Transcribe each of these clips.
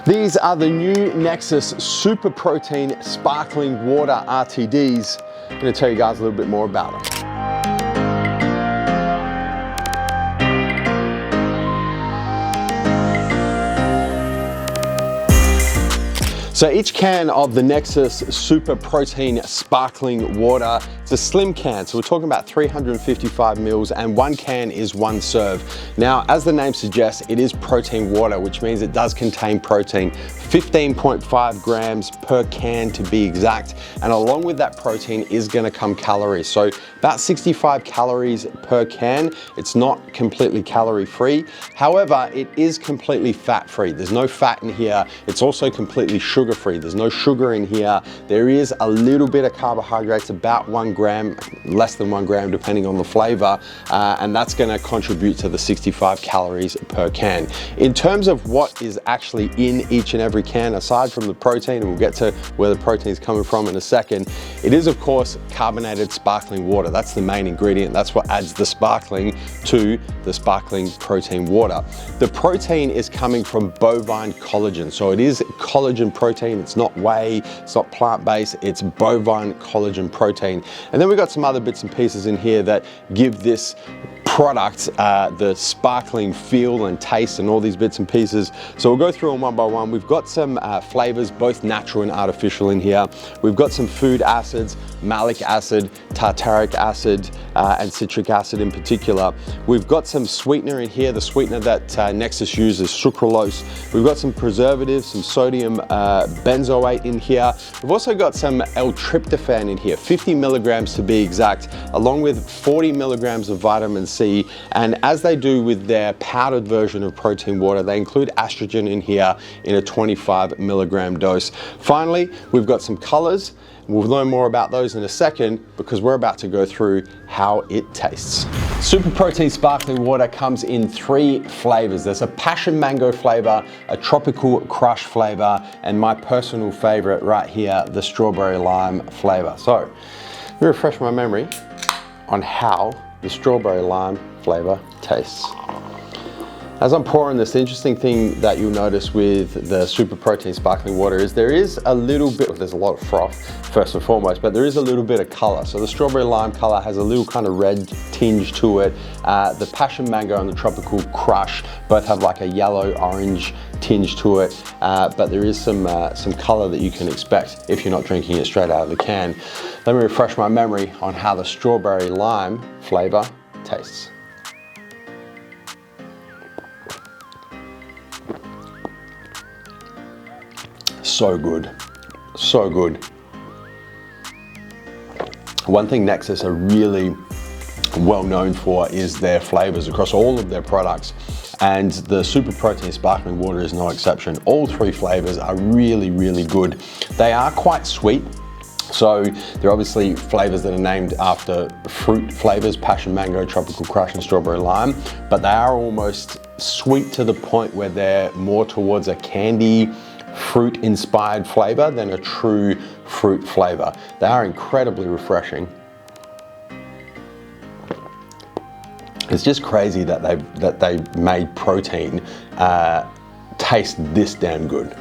These are the new Nexus Super Protein Sparkling Water RTDs. I'm going to tell you guys a little bit more about them. So each can of the Nexus Super Protein Sparkling Water, it's a slim can, so we're talking about 355 mils, and one can is one serve. Now, as the name suggests, it is protein water, which means it does contain protein, 15.5 grams per can to be exact, and along with that protein is gonna come calories. So about 65 calories per can. It's not completely calorie free. However, it is completely fat free. There's no fat in here. It's also completely sugar free. There's no sugar in here. There is a little bit of carbohydrates, about 1 gram, less than 1 gram depending on the flavor, and that's gonna contribute to the 65 calories per can. In terms of what is actually in each and every can, aside from the protein, and we'll get to where the protein is coming from in a second, it is of course carbonated sparkling water. That's the main ingredient. That's what adds the sparkling to the sparkling protein water. The protein is coming from bovine collagen, so it is collagen protein. It's not whey, it's not plant-based, it's bovine collagen protein. And then we've got some other bits and pieces in here that give this product the sparkling feel and taste and all these bits and pieces. So we'll go through them one by one. We've got some flavors, both natural and artificial in here. We've got some food acids, malic acid, tartaric acid, and citric acid in particular. We've got some sweetener in here. The sweetener that Nexus uses, sucralose. We've got some preservatives, some sodium benzoate in here. We've also got some L-tryptophan in here, 50 milligrams to be exact, along with 40 milligrams of vitamin C. And as they do with their powdered version of protein water, they include estrogen in here in a 25 milligram dose. Finally, we've got some colors. We'll learn more about those in a second because we're about to go through how it tastes. Super Protein Sparkling Water comes in 3 flavors. There's a passion mango flavor, a tropical crush flavor, and my personal favorite right here, the strawberry lime flavor. So, let me refresh my memory on how the strawberry lime flavor tastes. As I'm pouring this, the interesting thing that you'll notice with the Super Protein Sparkling Water is there is a little bit, there's a lot of froth first and foremost, but there is a little bit of color. So the strawberry lime color has a little kind of red tinge to it. The passion mango and the tropical crush both have like a yellow orange tinge to it, but there is some color that you can expect if you're not drinking it straight out of the can. Let me refresh my memory on how the strawberry lime flavor tastes. So good, so good. One thing Nexus are really well known for is their flavors across all of their products, and the Super Protein Sparkling Water is no exception. All 3 flavors are really, really good. They are quite sweet. So they're obviously flavors that are named after fruit flavors, passion mango, tropical crush, and strawberry lime, but they are almost sweet to the point where they're more towards a candy, fruit inspired flavor than a true fruit flavor. They are incredibly refreshing. It's just crazy that they made protein taste this damn good.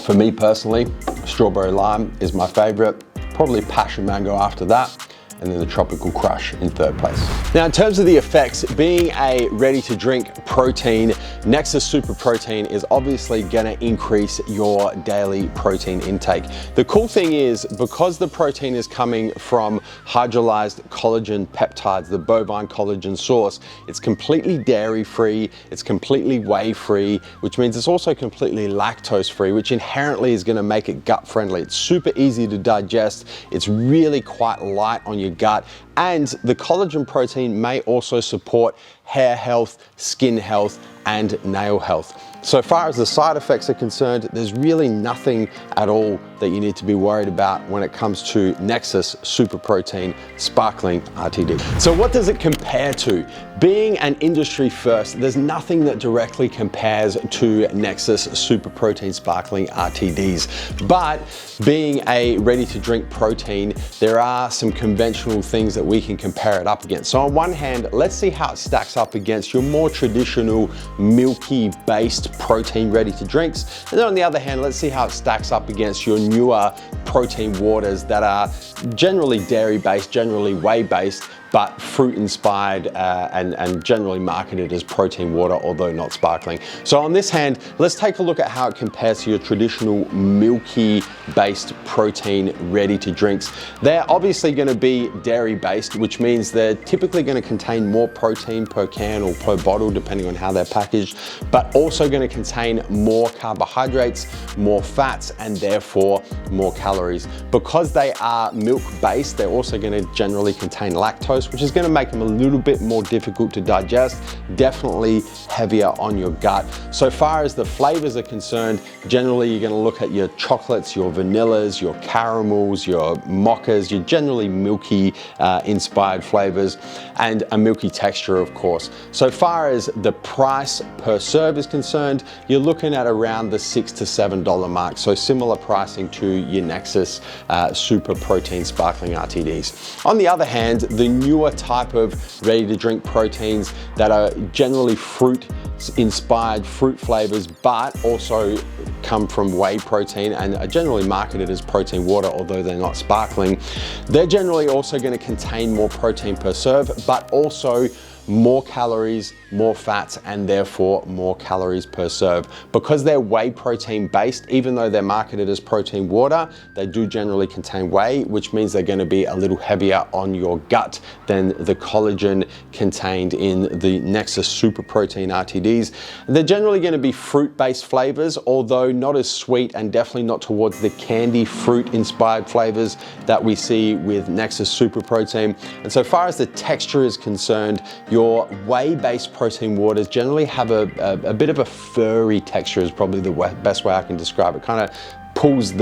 For me personally, strawberry lime is my favorite, probably passion mango after that, and then the tropical crush in 3rd place. Now in terms of the effects, being a ready to drink protein, Nexus Super Protein is obviously gonna increase your daily protein intake. The cool thing is, because the protein is coming from hydrolyzed collagen peptides, the bovine collagen source, it's completely dairy free, it's completely whey free, which means it's also completely lactose free, which inherently is gonna make it gut friendly. It's super easy to digest, it's really quite light on your gut, and the collagen protein may also support hair health, skin health, and nail health. So far as the side effects are concerned, there's really nothing at all that you need to be worried about when it comes to Nexus Super Protein Sparkling RTD. So what does it compare to? Being an industry first, there's nothing that directly compares to Nexus Super Protein Sparkling RTDs. But being a ready to drink protein, there are some conventional things that we can compare it up against. So on one hand, let's see how it stacks up against your more traditional milky based protein ready to drinks. And then on the other hand, let's see how it stacks up against your newer protein waters that are generally dairy based, generally whey based, but fruit inspired and generally marketed as protein water, although not sparkling. So on this hand, let's take a look at how it compares to your traditional milky based protein ready to drinks. They're obviously going to be dairy based, which means they're typically going to contain more protein per can or per bottle, depending on how they're packaged, but also going to contain more carbohydrates, more fats, and therefore more calories. Because they are milk based, they're also going to generally contain lactose, which is going to make them a little bit more difficult to digest, definitely heavier on your gut. So far as the flavors are concerned, generally you're going to look at your chocolates, your vanillas, your caramels, your mochas, your generally milky inspired flavors, and a milky texture, of course. So far as the price per serve is concerned, you're looking at around the $6 to $7 mark. So similar pricing to your Nexus Super Protein Sparkling RTDs. On the other hand, the newer type of ready to drink proteins that are generally fruit inspired, fruit flavors, but also come from whey protein and are generally marketed as protein water, although they're not sparkling. They're generally also going to contain more protein per serve, but also more calories, more fats, and therefore more calories per serve. Because they're whey protein based, even though they're marketed as protein water, they do generally contain whey, which means they're going to be a little heavier on your gut than the collagen contained in the Nexus Super Protein RTDs. They're generally going to be fruit-based flavors, although not as sweet and definitely not towards the candy fruit-inspired flavors that we see with Nexus Super Protein. And so far as the texture is concerned, your whey-based protein waters generally have a bit of a furry texture is probably the best way I can describe it. Kind of pulls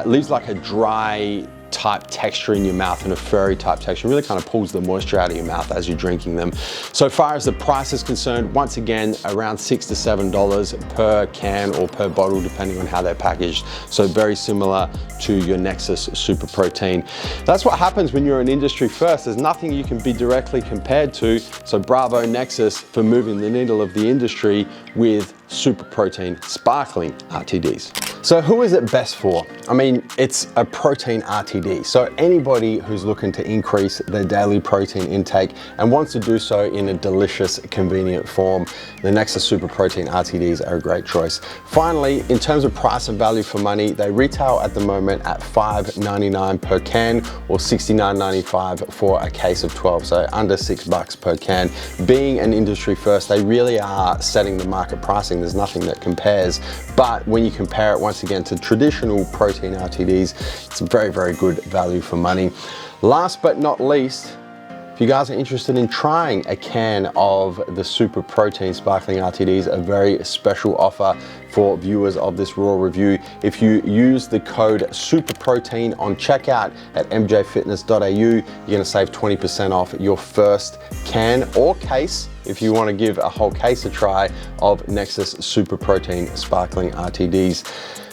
leaves like a dry type texture in your mouth and a furry type texture. Really kind of pulls the moisture out of your mouth as you're drinking them. So far as the price is concerned, once again, around $6 to $7 per can or per bottle, depending on how they're packaged. So very similar to your Nexus Super Protein. That's what happens when you're an industry first. There's nothing you can be directly compared to. So bravo Nexus for moving the needle of the industry with Super Protein Sparkling RTDs. So who is it best for? I mean, it's a protein RTD. So anybody who's looking to increase their daily protein intake and wants to do so in a delicious, convenient form, the Nexus Super Protein RTDs are a great choice. Finally, in terms of price and value for money, they retail at the moment at $5.99 per can or $69.95 for a case of 12, so under $6 per can. Being an industry first, they really are setting the market pricing. There's nothing that compares, but when you compare it once again to traditional protein RTDs, it's a very, very good value for money. Last but not least, if you guys are interested in trying a can of the Super Protein Sparkling RTDs, a very special offer for viewers of this raw review. If you use the code SUPERPROTEIN on checkout at mjfitness.au, you're gonna save 20% off your first can or case, if you wanna give a whole case a try, of Nexus Super Protein Sparkling RTDs.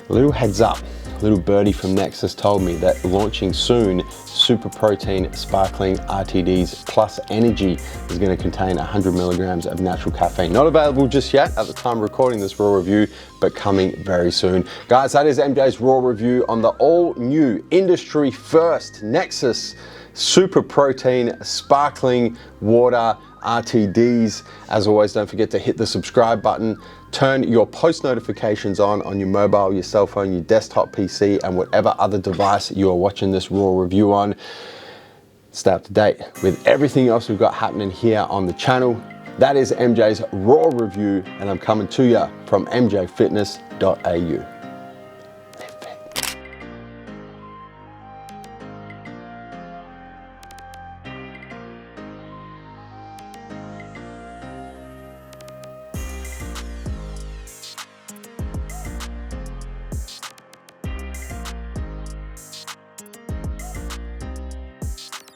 A little heads up, a little birdie from Nexus told me that launching soon, Super Protein Sparkling RTDs Plus Energy is going to contain 100 milligrams of natural caffeine. Not available just yet at the time of recording this raw review, but coming very soon. Guys, that is MJ's raw review on the all new industry first Nexus Super Protein Sparkling Water RTDs. As always, don't forget to hit the subscribe button, turn your post notifications on your mobile, your cell phone, your desktop PC, and whatever other device you are watching this raw review on. Stay up to date with everything else we've got happening here on the channel. That is MJ's raw review, and I'm coming to you from mjfitness.au.